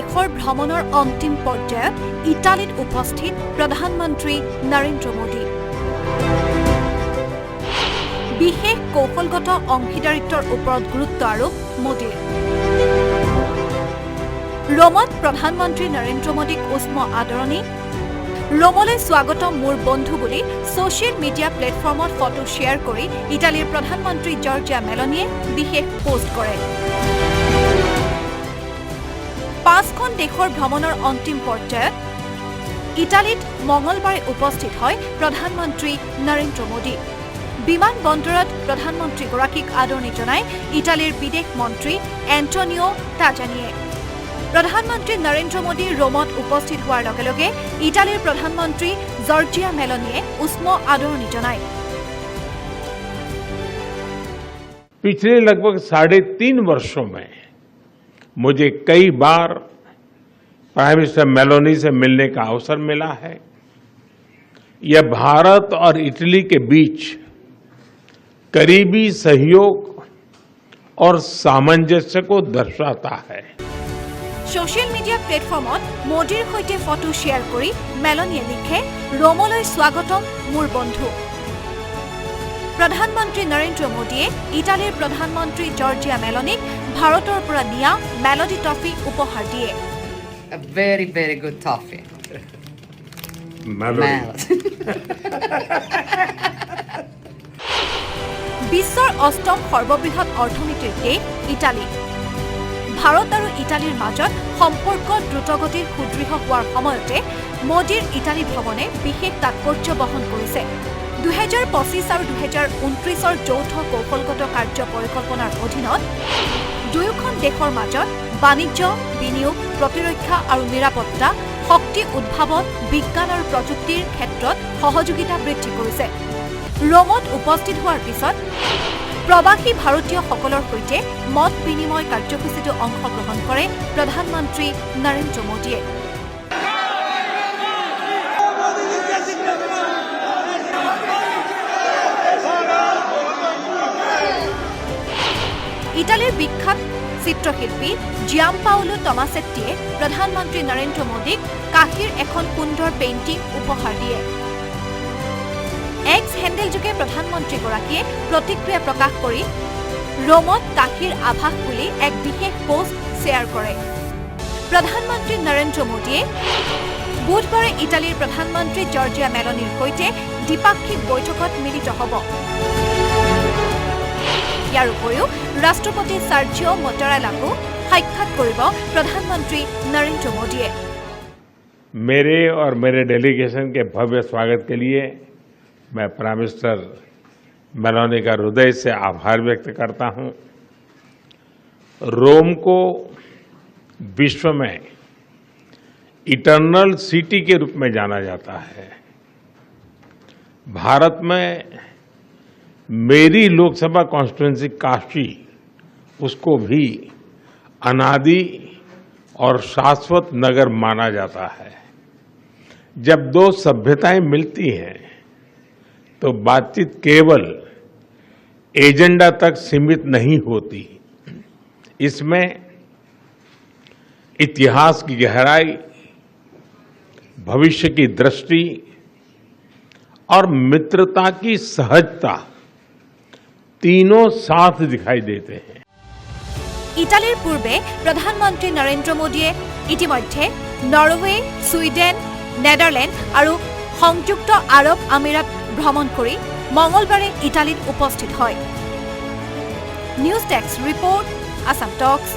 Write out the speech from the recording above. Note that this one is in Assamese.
দেশৰ ভ্ৰমণৰ অন্তিম পৰ্যায়ত ইটালীত উপস্থিত প্ৰধানমন্ত্ৰী নৰেন্দ্ৰ মোদী। বিশেষ কৌশলগত অংশীদাৰিত্বৰ ওপৰত গুৰুত্ব আৰোপ মোদীৰ। ৰোমত প্ৰধানমন্ত্ৰী নৰেন্দ্ৰ মোদীক উষ্ম আদৰণি। ৰোমলৈ স্বাগতম মোৰ বন্ধু বুলি ছ'চিয়েল মিডিয়া প্লেটফৰ্মত ফটো শ্বেয়াৰ কৰি ইটালীৰ প্ৰধানমন্ত্ৰী জৰ্জিয়া মেলনিয়ে বিশেষ পোষ্ট কৰে। 5খন দেশৰ ভ্ৰমণৰ অন্তিম পৰ্যায়ত ইটালীত মঙলবাৰে উপস্থিত হয় প্ৰধানমন্ত্ৰী নৰেন্দ্ৰ মোদী। বিমান বন্দৰত প্ৰধানমন্ত্ৰীগৰাকীক আদৰণি জনাই ইটালীৰ বিদেশ মন্ত্ৰী এণ্টনিঅ' টাজানিয়ে। প্ৰধানমন্ত্ৰী নৰেন্দ্ৰ মোদী ৰোমত উপস্থিত হোৱাৰ লগে লগে ইটালীৰ প্ৰধানমন্ত্ৰী জৰ্জিয়া মেলনিয়ে উষ্ম আদৰণি জনায়। पिछले लगभग 3.5 वर्षों में मुझे कई बार प्राइम मिनिस्टर मेलोनी से मिलने का अवसर मिला है। यह भारत और इटली के बीच करीबी सहयोग और सामंजस्य को दर्शाता है। ছ'চিয়েল মিডিয়া প্লেটফৰ্মত মোদীৰ সৈতে ফটো শ্বেয়াৰ কৰি মেলনিয়ে লিখে, ৰোমলৈ স্বাগতম মোৰ বন্ধু। প্ৰধানমন্ত্ৰী নৰেন্দ্ৰ মোদীয়ে ইটালীৰ প্ৰধানমন্ত্ৰী জৰ্জিয়া মেলনিক ভাৰতৰ পৰা নিয়া মেলোডি ট্ৰফি উপহাৰ দিয়ে। A very, very good toffee. Melody. বিশ্বৰ 8ম সৰ্ববৃহৎ অৰ্থনীতিৰ দেশ ইটালী। ভাৰত আৰু ইটালীৰ মাজত সম্পৰ্ক দ্ৰুতগতিত সুদৃঢ় হোৱাৰ সময়তে মোদীৰ ইটালী ভ্ৰমণে বিশেষ তাৎপৰ্য বহন কৰিছে। 2025 আৰু 2029 যৌথ কৌশলগত কাৰ্য পৰিকল্পনাৰ অধীনত দুয়োখন দেশৰ মাজত বাণিজ্য, বিনিয়োগ, প্ৰতিৰক্ষা আৰু নিৰাপত্তা, শক্তি উদ্ভাৱন, বিজ্ঞান আৰু প্ৰযুক্তিৰ ক্ষেত্ৰত সহযোগিতা বৃদ্ধি কৰিছে। ৰোমত উপস্থিত হোৱাৰ পিছত প্ৰৱাসী ভাৰতীয়সকলৰ সৈতে মত বিনিময় কাৰ্যসূচীতো অংশগ্ৰহণ কৰে প্ৰধানমন্ত্ৰী নৰেন্দ্ৰ মোদীয়ে। ইটালীৰ বিখ্যাত চিত্ৰশিল্পী জিয়াম্পাওলো টমাছেট্টিয়ে প্ৰধানমন্ত্ৰী নৰেন্দ্ৰ মোদীক কাশীৰ এখন সুন্দৰ পেইণ্টিং উপহাৰ দিয়ে। এক্স হেণ্ডেলযোগে প্ৰধানমন্ত্ৰীগৰাকীয়ে প্ৰতিক্ৰিয়া প্ৰকাশ কৰি ৰোমত কাশীৰ আভাস বুলি এক বিশেষ পোষ্ট শ্বেয়াৰ কৰে। প্ৰধানমন্ত্ৰী নৰেন্দ্ৰ মোদীয়ে বুধবাৰে ইটালীৰ প্ৰধানমন্ত্ৰী জৰ্জিয়া মেলনিৰ সৈতে দ্বিপাক্ষিক বৈঠকত মিলিত হ'ব। ইয়াৰ উপৰিও ৰাষ্ট্ৰপতি সাৰ্জিঅ' মট্টাৰেলাকো সাক্ষাৎ কৰিব প্ৰধানমন্ত্ৰী নৰেন্দ্ৰ মোদীয়ে। मेरे और मेरे डेलीगेशन के भव्य स्वागत के लिए मैं प्राइम मिनिस्टर मेलोनी का हृदय से आभार व्यक्त करता हूं। रोम को विश्व में इटर्नल सिटी के रूप में जाना जाता है। भारत में मेरी लोकसभा कॉन्स्टिट्यूएंसी काशी, उसको भी अनादि और शाश्वत नगर माना जाता है। जब दो सभ्यताएं मिलती हैं तो बातचीत केवल एजेंडा तक सीमित नहीं होती। इसमें इतिहास की गहराई, भविष्य की दृष्टि और मित्रता की सहजता तीनों साथ दिखाई देते हैं। ইটালীৰ পূৰ্বে প্ৰধানমন্ত্ৰী নৰেন্দ্ৰ মোদীয়ে ইতিমধ্যে নৰৱে, ছুইডেন, নেদাৰলেণ্ড আৰু সংযুক্ত আৰৱ আমিৰাত ভ্ৰমণ কৰি মঙলবাৰে ইটালীত উপস্থিত হয়। নিউজ ডেস্ক ৰিপৰ্ট, আছাম টক্স।